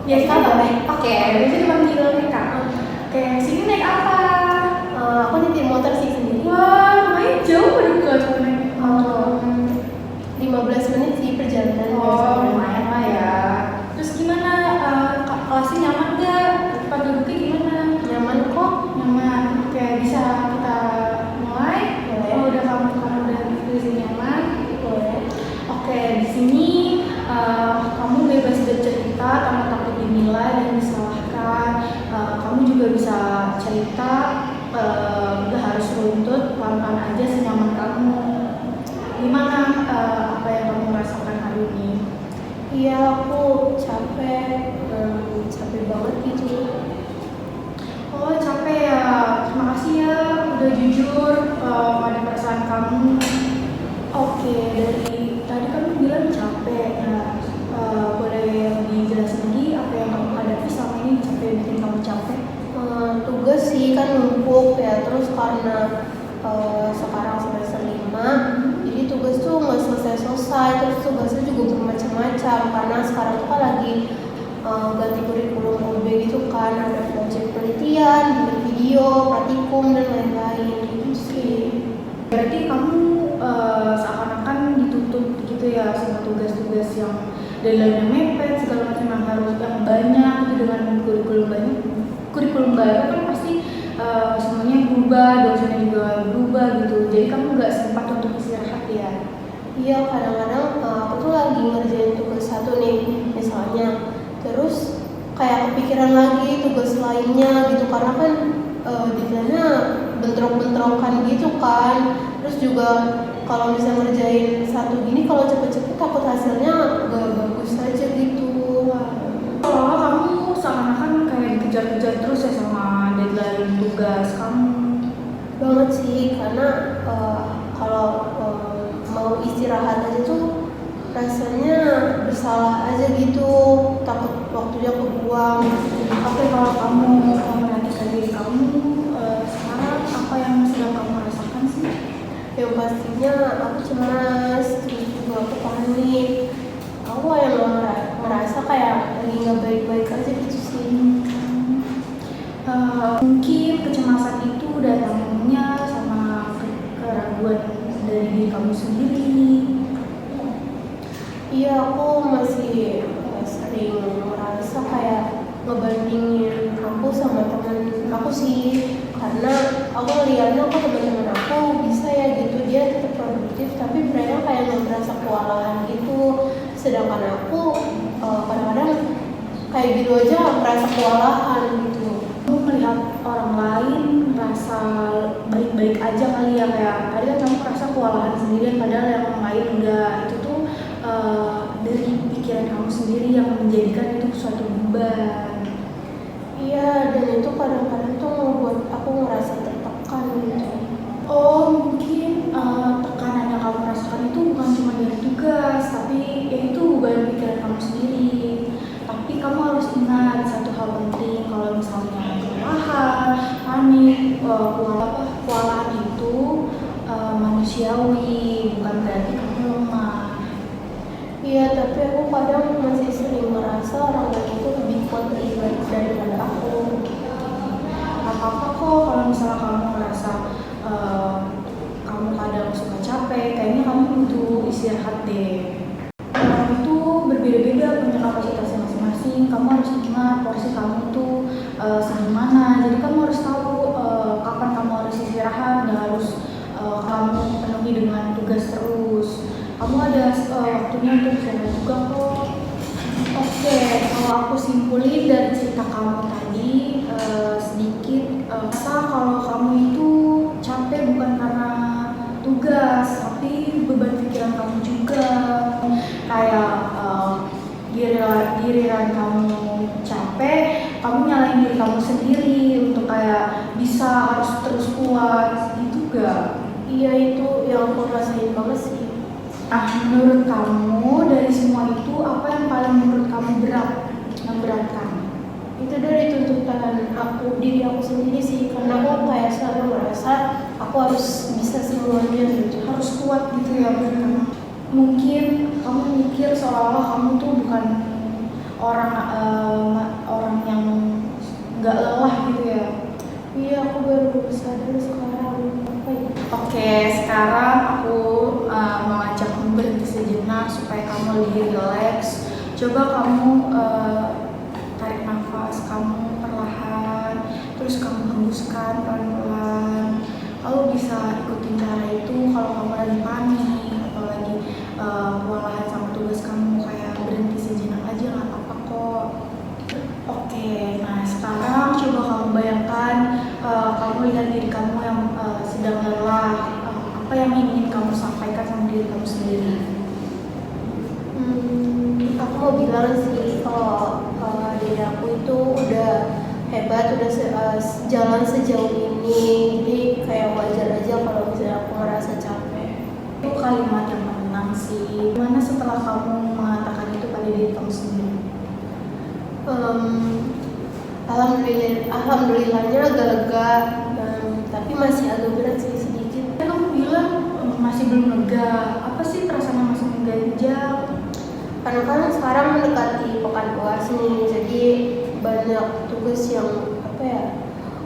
Ya kita boleh. Oke, biasanya dipanggil Eka. Oke, sini naik apa? Aku nyetir motor sih sendiri. Wah, lumayan jauh deket naik motor. 15 menit sih perjalanan. Oh, lumayan lah ya. Terus gimana? Kelasnya nyaman gak? Tempat duduknya gimana? Nyaman kok. Nyaman. Oke, bisa kita mulai? Boleh. Kalau udah kamu udah di sini nyaman? Boleh. Oke, di sini kamu bebas bercerita tanpa takut dinilai dan disalahkan. Kamu juga bisa cerita, gak harus runtut, pelan-pelan aja senyaman kamu. Gimana apa yang kamu rasakan hari ini? Iya, aku capek banget gitu. Oh, capek ya. Terima kasih ya udah jujur pada perasaan kamu. Oke, dari tadi kamu bilang capek. Boleh lebih jelas lagi apa yang kamu hadapi selama ini capek bikin kamu capek? Tugas sih kan numpuk ya, terus karena sekarang semester 5, jadi tugas tuh nggak selesai-selesai, terus tugasnya juga bermacam-macam karena sekarang tuh kan lagi ganti kurikulum UB gitu kan, ada proyek penelitian, bikin video, praktikum dan lain-lain gitu sih. Berarti kamu seakan-akan ditutup gitu ya sama tugas-tugas yang deadline-nya mepet, segala macam yang harus yang banyak gitu dengan kurikulum baru kan pasti semuanya berubah, dosennya juga berubah gitu. Jadi kamu nggak sempat untuk istirahat ya? Iya, kadang-kadang aku tuh lagi ngerjain tugas satu nih misalnya, terus kayak kepikiran lagi tugas lainnya gitu karena kan deadline-nya bentrok-bentrokan gitu kan. Terus juga kalau bisa ngerjain satu gini, kalau cepet-cepet takut hasilnya gak bagus aja gitu. Kalau kamu seakan-akan kayak dikejar-kejar terus ya sama deadline tugas kamu. Banget sih, karena kalau mau istirahat aja tuh rasanya bersalah aja gitu, takut waktunya kebuang. Oke, kalau kamu memperhatikan diri kamu sekarang apa yang sedang kamu rasakan sih? Yang pastinya aku cemas, terus juga aku panik. Aku yang merasa kayak lagi nggak baik-baik aja gitu sih. Mungkin kecemasan itu datangnya sama keraguan dari diri kamu sendiri. Iya, aku masih sering merasa kayak ngebandingin aku sama teman aku sih, karena aku lihatnya kok teman-teman aku bisa ya gitu, dia tetap produktif tapi mereka kayak nggak merasa kewalahan gitu, sedangkan aku kadang-kadang kayak gitu aja merasa kewalahan gitu. Kamu melihat orang lain merasa baik-baik aja kali ya, kayak tadi kan kamu merasa kewalahan sendirian padahal yang lain enggak. Itu tuh dari pikiran kamu sendiri yang menjadikan itu suatu beban. Iya, dan itu kadang-kadang tuh membuat aku ngerasa tertekan gitu. Oh, mungkin tekanan yang kamu rasakan itu bukan cuma dari tugas, tapi ya itu beban pikiran kamu sendiri. Tapi kamu harus ingat satu hal penting, kalau misalnya kelelahan, panik, kewalahan itu manusiawi, bukan berarti kamu lemah. Iya, tapi aku kadang masih sering merasa orang lain itu lebih kuat daripada aku. Apa-apa kok kalau misalnya kamu merasa kamu kadang suka capek, kayaknya kamu butuh istirahat deh. Orang itu berbeda-beda, punya kapasitasnya masing-masing. Kamu harus ingat porsi kamu tuh segimana. Jadi kamu harus tahu kapan kamu harus istirahat, nggak harus kamu penuhi dengan tugas terus. Kamu ada waktunya untuk istirahat juga kok. Oke, kalau aku simpulin dari cerita kamu tadi sedikit, rasa kalau kamu itu capek bukan karena tugas, tapi beban pikiran kamu juga. Kayak giliran kamu capek, kamu nyalain diri kamu sendiri untuk kayak bisa harus terus kuat, gitu gak? Iya, itu yang aku rasain banget sih. Menurut kamu dari semua itu apa yang paling menurut kamu memberatkan? Itu dari tuntutan diri aku sendiri sih, karena aku kayak selalu merasa aku harus bisa semuanya gitu, harus kuat gitu ya. Mungkin kamu mikir seolah-olah kamu tuh bukan orang nggak lelah gitu ya. Iya, aku baru sadar sekarang. Apa ya? Oke, sekarang aku mau ajak kamu berhenti sejenak supaya kamu lebih rileks. Coba kamu tarik nafas kamu perlahan, terus kamu hembuskan pelan-pelan. Kamu bisa ikutin cara itu kalau kamu lagi panik atau lagi kewalahan sama tugas kamu, kayak berhenti sejenak aja nggak apa-apa kok. Oke, nah sekarang coba kamu bayangkan kamu lihat diri kamu yang sedang lelah. Apa yang ingin kamu sampaikan sama diri kamu sendiri? Aku mau bilang sih kalau diri aku itu udah hebat, udah jalan sejauh ini. Jadi kayak wajar aja kalau misalnya aku ngerasa capek. Itu kalimat yang menenang sih. Gimana setelah kamu mengatakan itu pada diri kamu sendiri? Alhamdulillahnya agak lega, tapi masih agak berat sih sedikit. Kamu bilang masih belum lega. Apa sih perasaan yang masih mengganjal? Karena kan sekarang mendekati pekan UAS nih, jadi banyak tugas yang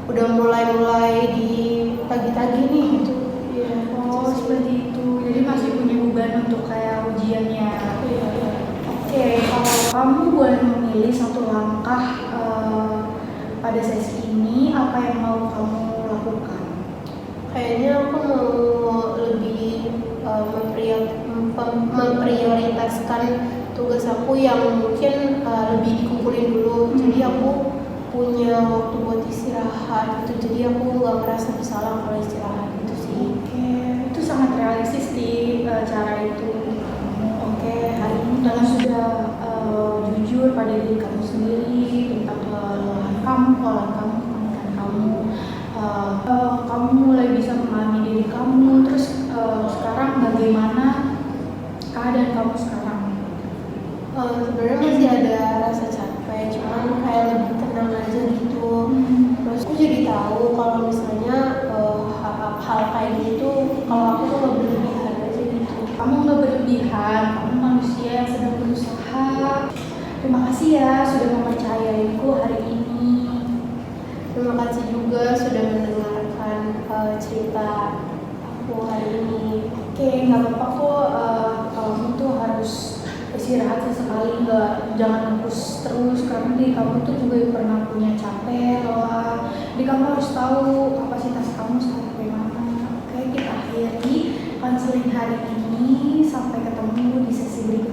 udah mulai di pagi-pagi nih gitu. Iya. Oh, seperti itu. Jadi masih punya beban untuk kayak ujiannya. Iya. Oke, kalau kamu boleh memilih satu langkah pada sesi ini, apa yang mau kamu lakukan? Kayaknya aku mau lebih memprioritaskan tugas aku yang mungkin lebih dikumpulin dulu. Jadi aku punya waktu buat istirahat gitu. Jadi aku nggak merasa bersalah kalau istirahat gitu sih. Oke, itu sangat realistis di cara itu. Oke, hari ini kalian sudah jujur pada diri kamu sendiri tentang kelelahan kamu, kepanikan kamu. Kamu mulai bisa memahami diri kamu. Terus sekarang bagaimana keadaan kamu sekarang? Sebenarnya masih ada rasa capek, cuman kayak lebih tenang aja gitu. Terus aku jadi tahu kalau misalnya hal kayak gitu, kalau aku tuh nggak berlebihan aja gitu. Kamu nggak berlebihan, kamu manusia yang sedang berusaha. Terima kasih ya sudah mempercayaiku hari ini. Terima kasih juga sudah mendengarkan cerita aku hari ini. Oke, nggak apa-apa kok. Kamu tuh harus istirahat sesekali, jangan terus karena diri kamu tuh juga pernah punya capek, lelah. Jadi kamu harus tahu kapasitas kamu sampai mana. Oke, kita akhiri konseling hari ini. Sampai ketemu di sesi berikutnya.